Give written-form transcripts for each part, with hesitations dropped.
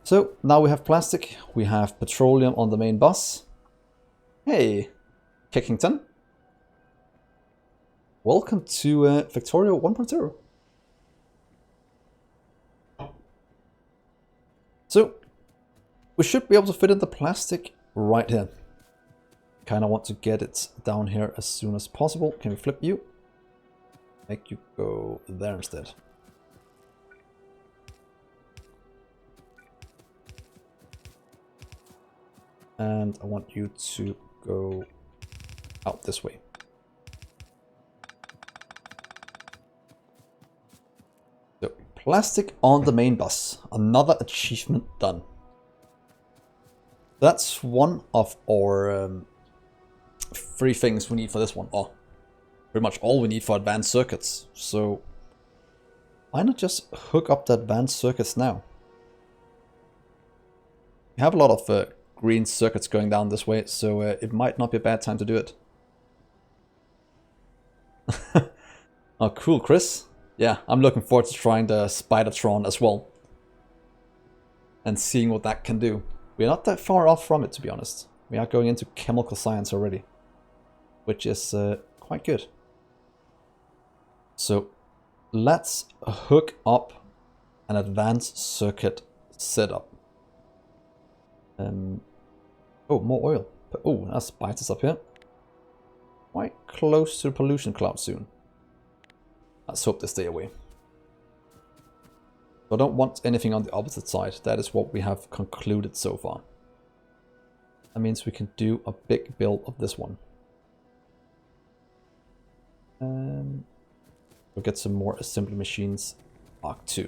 So now we have plastic, we have petroleum on the main bus. Hey, Kickington. Welcome to Factorio 1.0. So we should be able to fit in the plastic right here. Kind of want to get it down here as soon as possible. Can we flip you? Make you go there instead. And I want you to go out this way. So, plastic on the main bus. Another achievement done. That's one of our 3 things we need for this one. Or pretty much all we need for advanced circuits. So why not just hook up the advanced circuits now? We have a lot of green circuits going down this way, so it might not be a bad time to do it. Oh, cool, Chris. Yeah, I'm looking forward to trying the Spidertron as well. And seeing what that can do. We're not that far off from it, to be honest. We are going into chemical science already. Which is quite good. So, let's hook up an advanced circuit setup. Oh, more oil. Oh, that spiders up here. Quite close to the pollution cloud soon. Let's hope they stay away. So I don't want anything on the opposite side. That is what we have concluded so far. That means we can do a big build of this one. We'll get some more assembly machines. Mark 2.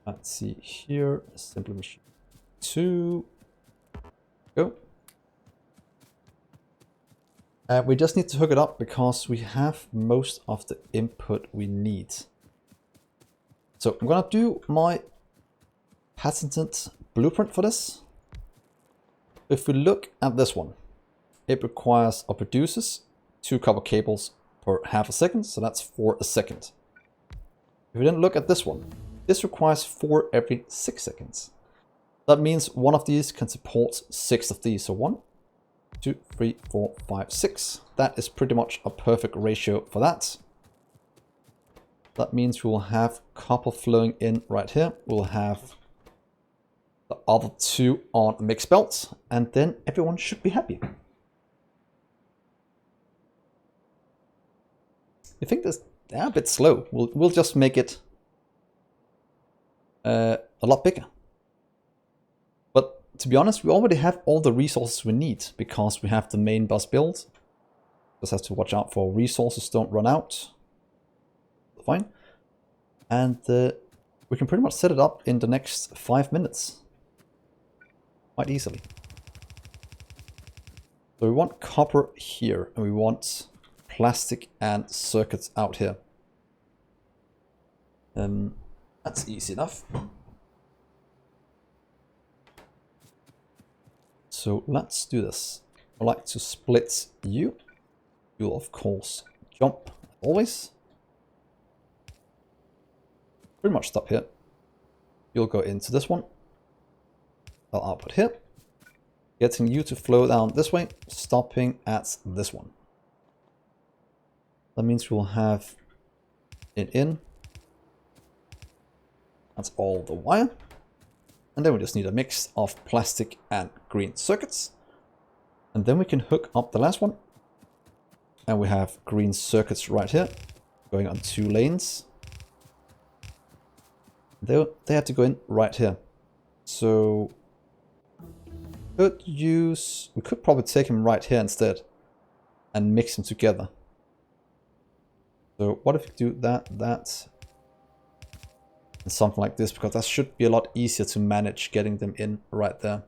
Let's see here. Assembly machine 2. Go. We just need to hook it up because we have most of the input we need. So I'm gonna do my patented blueprint for this. If we look at this one, it requires or produces 2 copper cables per half a second, so that's 4 a second. If we then look at this one, this requires 4 every 6 seconds. That means one of these can support 6 of these, so 1, 2, 3, 4, 5, 6. That is pretty much a perfect ratio for that. That means we will have copper flowing in right here. We'll have the other 2 on mixed belts, and then everyone should be happy. I think they're a bit slow. We'll just make it a lot bigger. But to be honest, we already have all the resources we need because we have the main bus build. Just have to watch out for resources don't run out. Fine. And we can pretty much set it up in the next 5 minutes. Quite easily. So we want copper here and we want plastic and circuits out here. That's easy enough. So let's do this. I'd like to split you. You'll of course jump always. Pretty much stop here. You'll go into this one. I'll output here. Getting you to flow down this way, stopping at this one. That means we'll have it in. That's all the wire. And then we just need a mix of plastic and green circuits. And then we can hook up the last one. And we have green circuits right here, going on 2 lanes. They have to go in right here. So we could probably take them right here instead and mix them together. So what if we do that, and something like this, because that should be a lot easier to manage getting them in right there.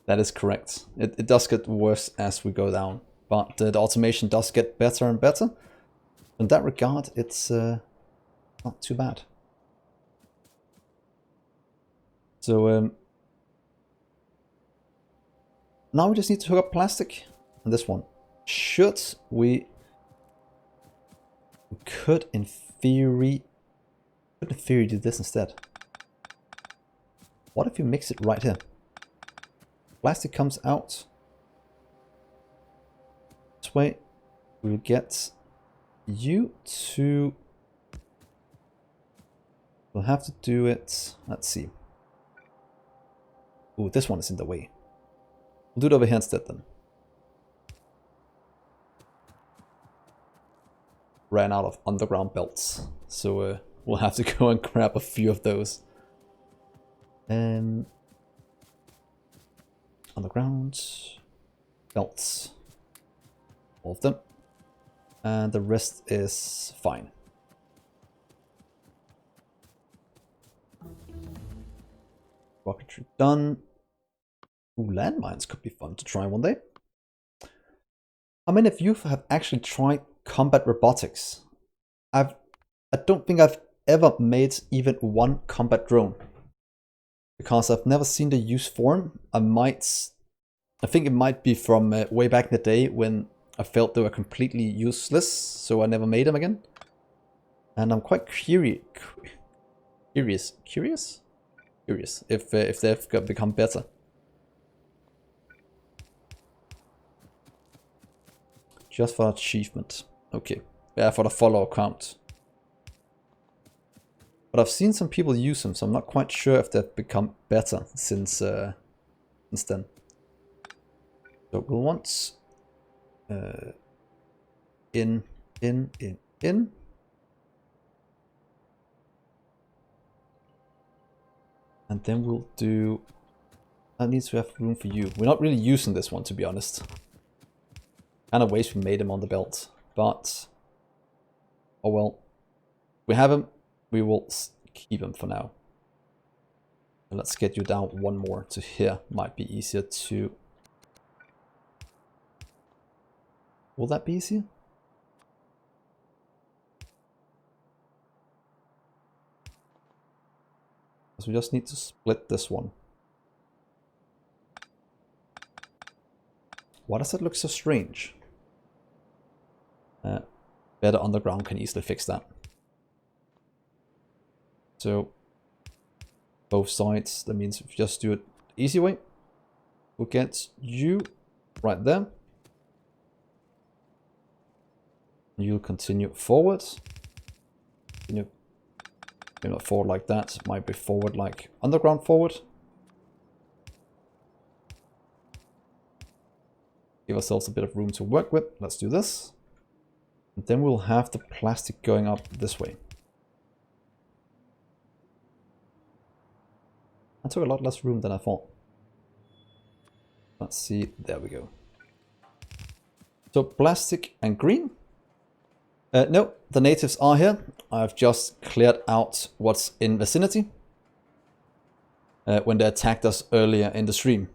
That is correct. It does get worse as we go down, but the automation does get better and better. In that regard, it's not too bad. So now we just need to hook up plastic and this one. should we could in theory do this instead. What if you mix it right here? Plastic comes out this way. We'll get you to... We'll have to do it... Let's see. Ooh, this one is in the way. We'll do it over here instead then. Ran out of underground belts. So we'll have to go and grab a few of those. Underground belts. All of them. And the rest is fine. Rocketry done. Ooh, landmines could be fun to try one day. How many of you have actually tried combat robotics? I don't think I've ever made even one combat drone. Because I've never seen the use for them. I think it might be from way back in the day when I felt they were completely useless, so I never made them again. And I'm quite curious if they've become better. Just for achievement. Okay. Yeah, for the follow count. But I've seen some people use them, so I'm not quite sure if they've become better since then. So we'll want in. And then we'll do... That needs to have room for you. We're not really using this one, to be honest. Kind of ways we made him on the belt. But... oh well. We have him. We will keep him for now. And let's get you down one more to here. Might be easier to... Will that be easier? So we just need to split this one. Why does that look so strange? Better Underground can easily fix that. So, both sides, that means if you just do it the easy way, we'll get you right there. You'll continue forward. Continue, maybe not forward like that, it might be forward like Underground forward. Give ourselves a bit of room to work with. Let's do this. And then we'll have the plastic going up this way. I took a lot less room than I thought. Let's see, there we go. So plastic and green. No, the natives are here. I've just cleared out what's in vicinity. When they attacked us earlier in the stream.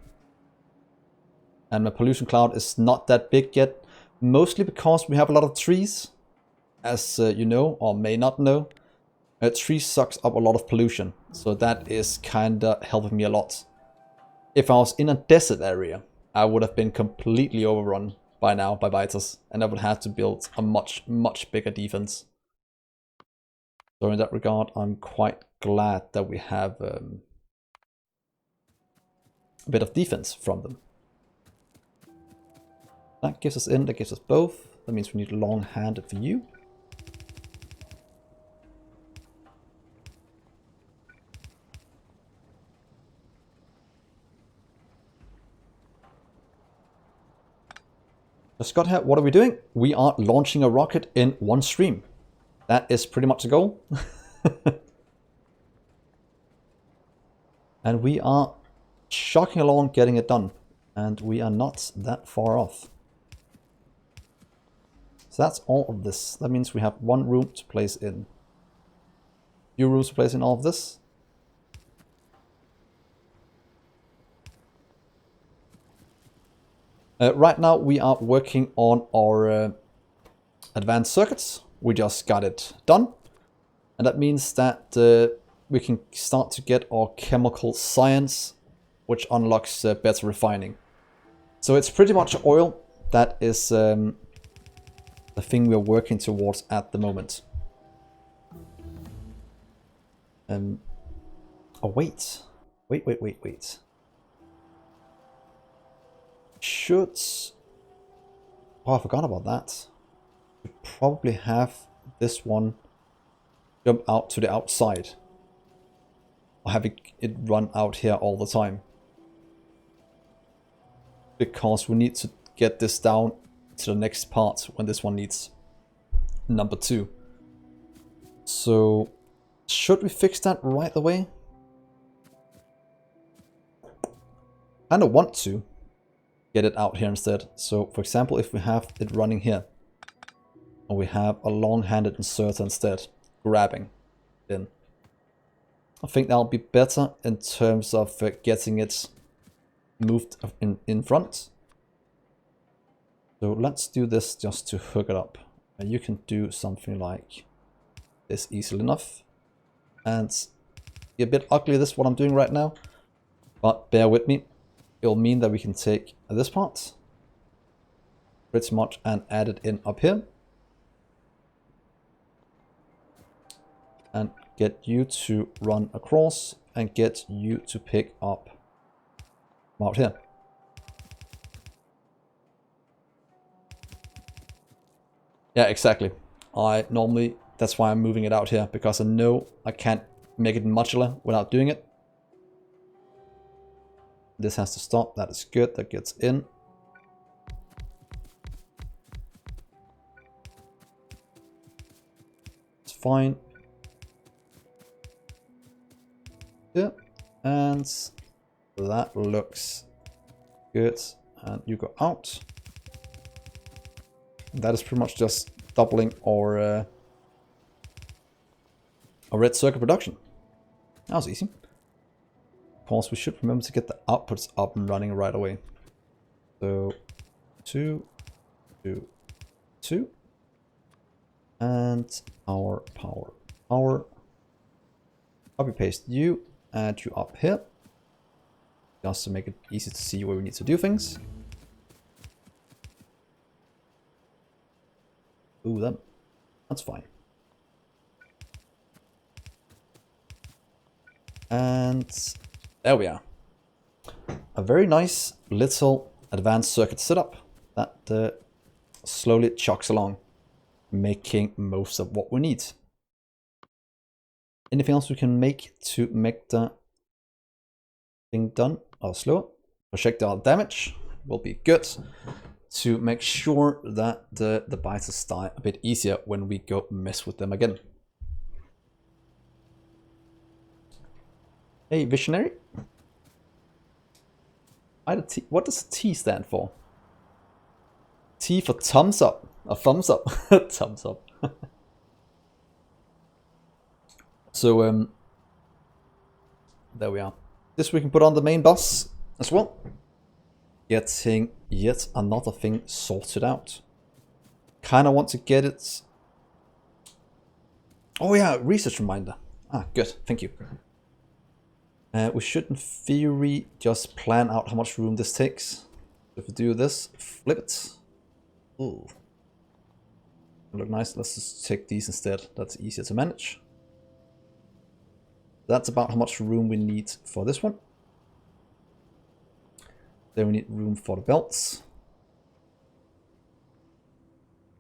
And my pollution cloud is not that big yet. Mostly because we have a lot of trees. As you know, or may not know. Trees sucks up a lot of pollution. So that is kinda helping me a lot. If I was in a desert area, I would have been completely overrun by now by biters. And I would have to build a much, much bigger defense. So in that regard, I'm quite glad that we have a bit of defense from them. That gives us in, that gives us both. That means we need long-handed for you. Just got here, what are we doing? We are launching a rocket in one stream. That is pretty much the goal. And we are shocking along getting it done. And we are not that far off. So that's all of this. That means we have one room to place in. Few rooms to place in all of this. Right now we are working on our advanced circuits. We just got it done. And that means that we can start to get our chemical science, which unlocks better refining. So it's pretty much oil. that is the thing we're working towards at the moment. Oh, wait. Wait. Should... Oh, I forgot about that. We probably have this one jump out to the outside. Or have it run out here all the time. Because we need to get this down to the next part when this one needs number 2. So, should we fix that right away? I don't want to get it out here instead. So, for example, if we have it running here, and we have a long-handed inserter instead, grabbing in, I think that'll be better in terms of getting it moved in front. So let's do this just to hook it up. And you can do something like this easily enough. And be a bit ugly, this is what I'm doing right now. But bear with me. It'll mean that we can take this part pretty much and add it in up here. And get you to run across and get you to pick up out here. Yeah, exactly. That's why I'm moving it out here, because I know I can't make it modular without doing it. This has to stop, that is good, that gets in. It's fine. Yeah, and that looks good. And you go out. That is pretty much just doubling our red circuit production. That was easy. Of course, we should remember to get the outputs up and running right away. So 2, 2, 2, and power. Copy paste you, add you up here, just to make it easy to see where we need to do things. Ooh, that's fine. And there we are. A very nice little advanced circuit setup that slowly chugs along, making most of what we need. Anything else we can make to make the thing done or slower? Projectile damage will be good to make sure that the biters die a bit easier when we go mess with them again. Hey, visionary. What does T stand for? T for thumbs up. A thumbs up. Thumbs up. So, there we are. This we can put on the main bus as well. Getting yet another thing sorted out. Kind of want to get it... Oh yeah, research reminder. Ah, good. Thank you. We should, in theory, just plan out how much room this takes. If we do this, flip it. Ooh. Look nice. Let's just take these instead. That's easier to manage. That's about how much room we need for this one. Then we need room for the belts.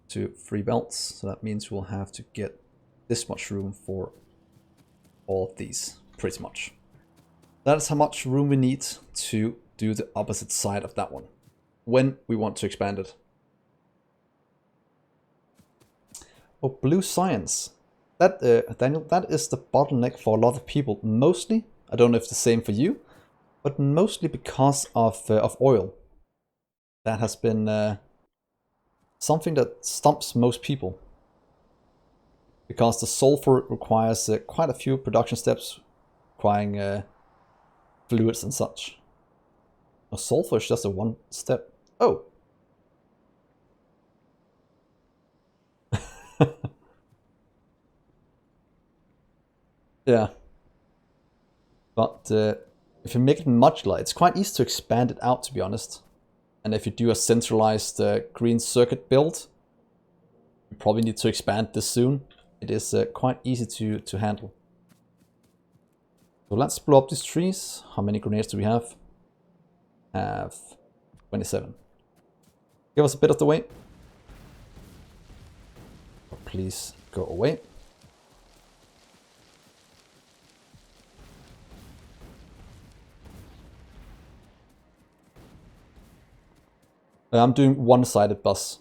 2, 3 belts. So that means we'll have to get this much room for all of these, pretty much. That is how much room we need to do the opposite side of that one, when we want to expand it. Oh, blue science. That, Daniel, that is the bottleneck for a lot of people. Mostly, I don't know if it's the same for you, but mostly because of oil. That has been something that stumps most people. Because the sulfur requires quite a few production steps, requiring fluids and such. No, sulfur is just a one step. Oh! Yeah. But if you make it modular, it's quite easy to expand it out, to be honest. And if you do a centralized green circuit build, you probably need to expand this soon. It is quite easy to handle. So let's blow up these trees. How many grenades do we have? Have 27. Give us a bit of the way. Please go away. I'm doing one-sided bus.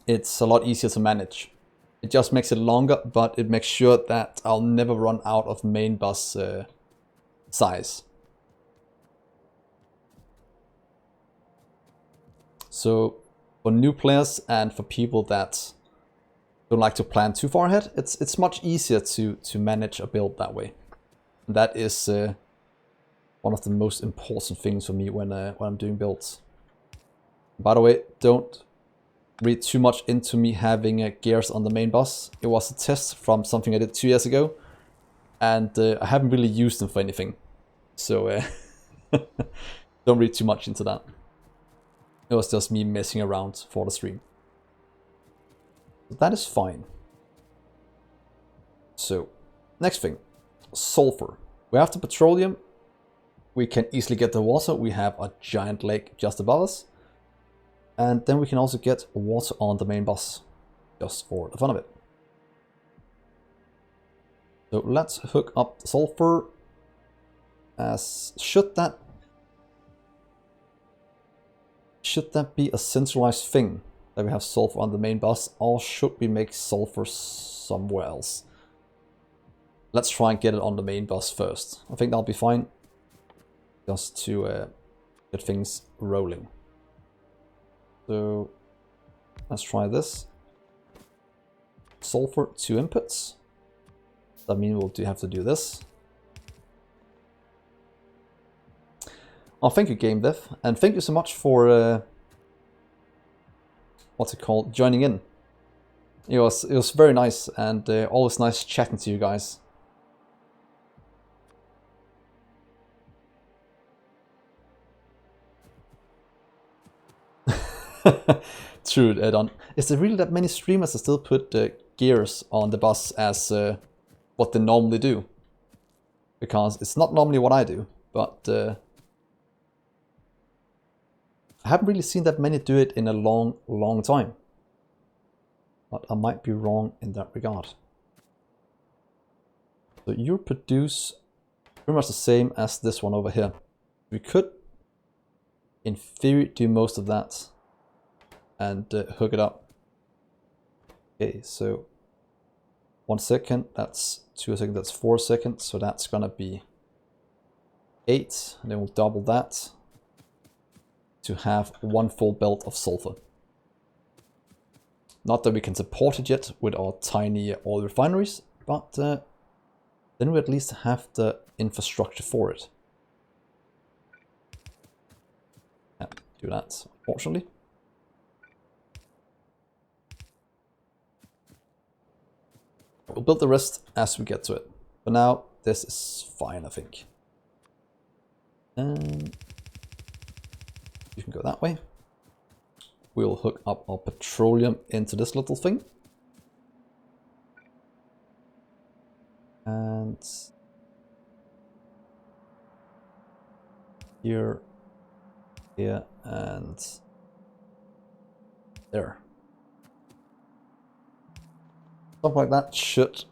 It's a lot easier to manage. It just makes it longer, but it makes sure that I'll never run out of main bus size. So for new players and for people that don't like to plan too far ahead, it's much easier to manage a build that way. And that is one of the most important things for me when I'm doing builds. By the way, don't read too much into me having gears on the main bus. It was a test from something I did 2 years ago, and I haven't really used them for anything. So don't read too much into that. It was just me messing around for the stream. That is fine. So, next thing, sulfur. We have the petroleum. We can easily get the water. We have a giant lake just above us. And then we can also get water on the main bus, just for the fun of it. So let's hook up the sulfur. Should that be a centralized thing, that we have sulfur on the main bus, or should we make sulfur somewhere else? Let's try and get it on the main bus first. I think that'll be fine, just to get things rolling. So let's try this. Sulfur, 2 inputs. That means we'll have to do this. Oh, thank you, Game Dev, and thank you so much for what's it called, joining in. It was very nice, and always nice chatting to you guys. True, Don. Is there really that many streamers that still put gears on the bus as what they normally do? Because it's not normally what I do, but I haven't really seen that many do it in a long time. But I might be wrong in that regard. So you produce pretty much the same as this one over here. We could, in theory, do most of that and hook it up. Okay, so 1 second, that's 2 seconds, that's 4 seconds, so that's gonna be 8, and then we'll double that to have 1 full belt of sulfur. Not that we can support it yet with our tiny oil refineries, but then we at least have the infrastructure for it. Can't do that, unfortunately. We'll build the rest as we get to it. For now, this is fine, I think. And you can go that way. We'll hook up our petroleum into this little thing. And here, here, and there. Something like that should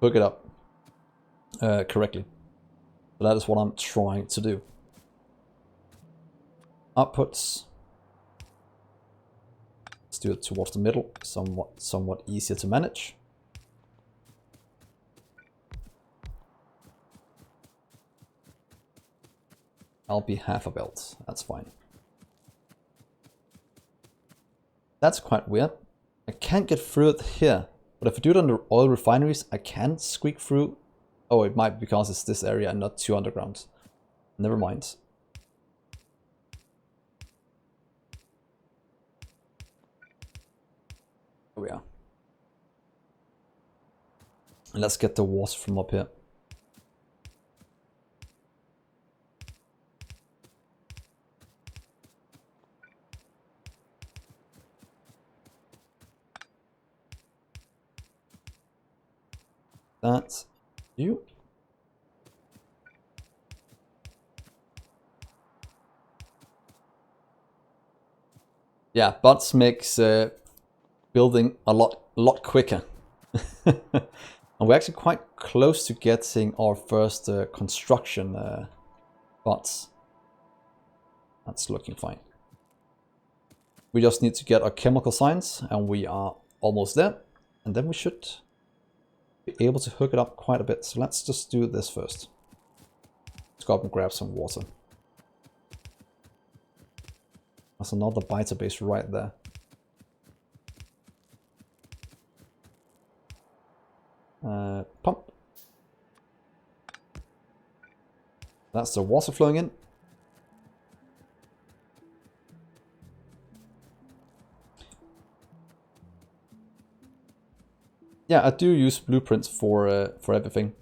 hook it up correctly. So that is what I'm trying to do. Outputs. Let's do it towards the middle, somewhat easier to manage. I'll be half a belt, that's fine. That's quite weird. I can't get through it here, but if I do it under oil refineries, I can squeak through. Oh, it might be because it's this area and not 2 underground. Never mind. Here we are. And let's get the water from up here. That's you. Yeah, bots makes building a lot quicker. And we're actually quite close to getting our first construction bots. That's looking fine. We just need to get our chemical science, and we are almost there. And then we should be able to hook it up quite a bit. So let's just do this first. Let's go up and grab some water. There's another biter base right there. Pump. That's the water flowing in. Yeah, I do use blueprints for everything.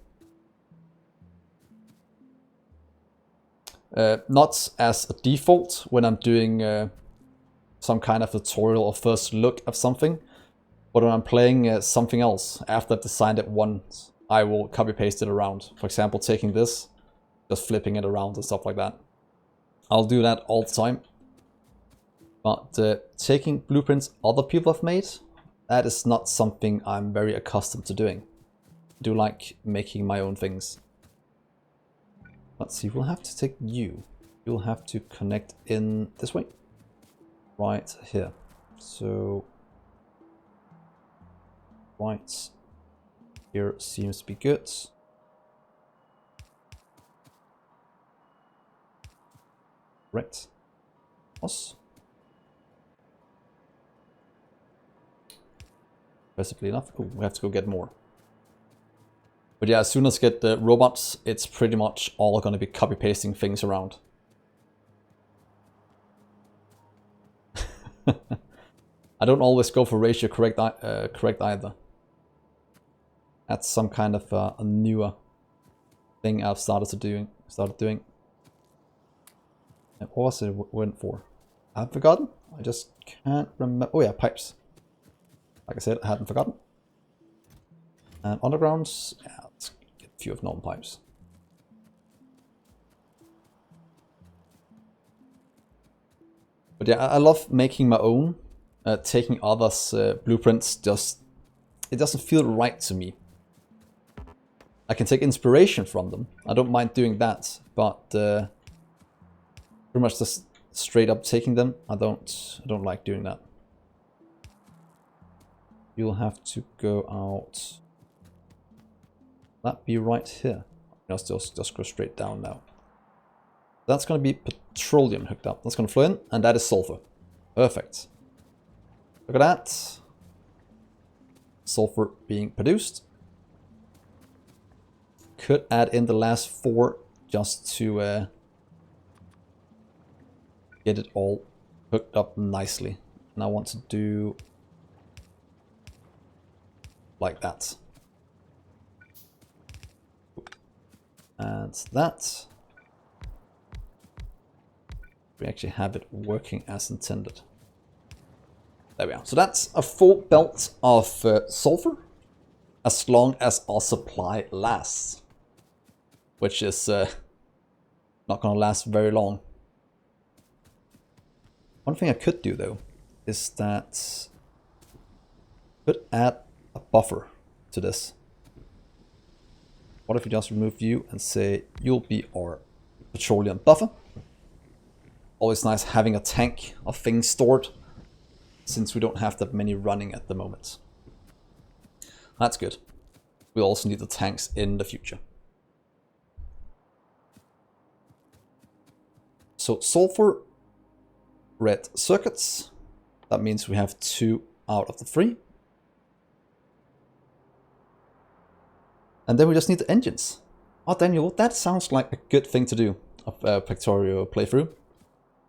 Not as a default when I'm doing some kind of tutorial or first look of something, but when I'm playing something else after I've designed it once, I will copy paste it around. For example, taking this, just flipping it around and stuff like that. I'll do that all the time. But taking blueprints other people have made, that is not something I'm very accustomed to doing. I do like making my own things. Let's see, we'll have to take you. You'll have to connect in this way. Right here. So right here seems to be good. Right. Us. Possibly enough. Cool. We have to go get more. But yeah, as soon as I get the robots, it's pretty much all going to be copy pasting things around. I don't always go for ratio correct either. That's some kind of a newer thing I've started doing. And what was it went for? I've forgotten. I just can't remember. Oh yeah, pipes. Like I said, I hadn't forgotten. And undergrounds, yeah, let's get a few of normal pipes. But yeah, I love making my own. Taking others' blueprints, it doesn't feel right to me. I can take inspiration from them. I don't mind doing that, but pretty much just straight up taking them, I don't like doing that. You'll have to go out. That be right here. Just go straight down now. That's going to be petroleum hooked up. That's going to flow in, and that is sulfur. Perfect. Look at that. Sulfur being produced. Could add in the last 4 just to get it all hooked up nicely. And I want to do like that. And that. We actually have it working as intended. There we are. So that's a full belt of sulfur, as long as our supply lasts. Which is not going to last very long. One thing I could do though, is that I could add a buffer to this. What if we just remove you and say, you'll be our petroleum buffer. Always nice having a tank of things stored, since we don't have that many running at the moment. That's good. We also need the tanks in the future. So sulfur, red circuits. That means we have 2 out of the 3. And then we just need the engines. Oh, Daniel, that sounds like a good thing to do of a Factorio playthrough.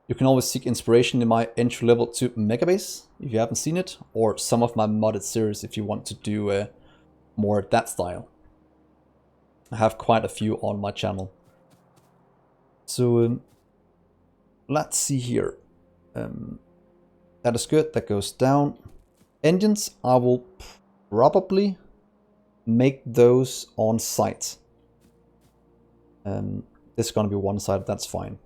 You can always seek inspiration in my entry level 2 megabase if you haven't seen it, or some of my modded series if you want to do more that style. I have quite a few on my channel. So let's see here. That is good. That goes down. Engines, I will probably make those on site. This is going to be one side, that's fine.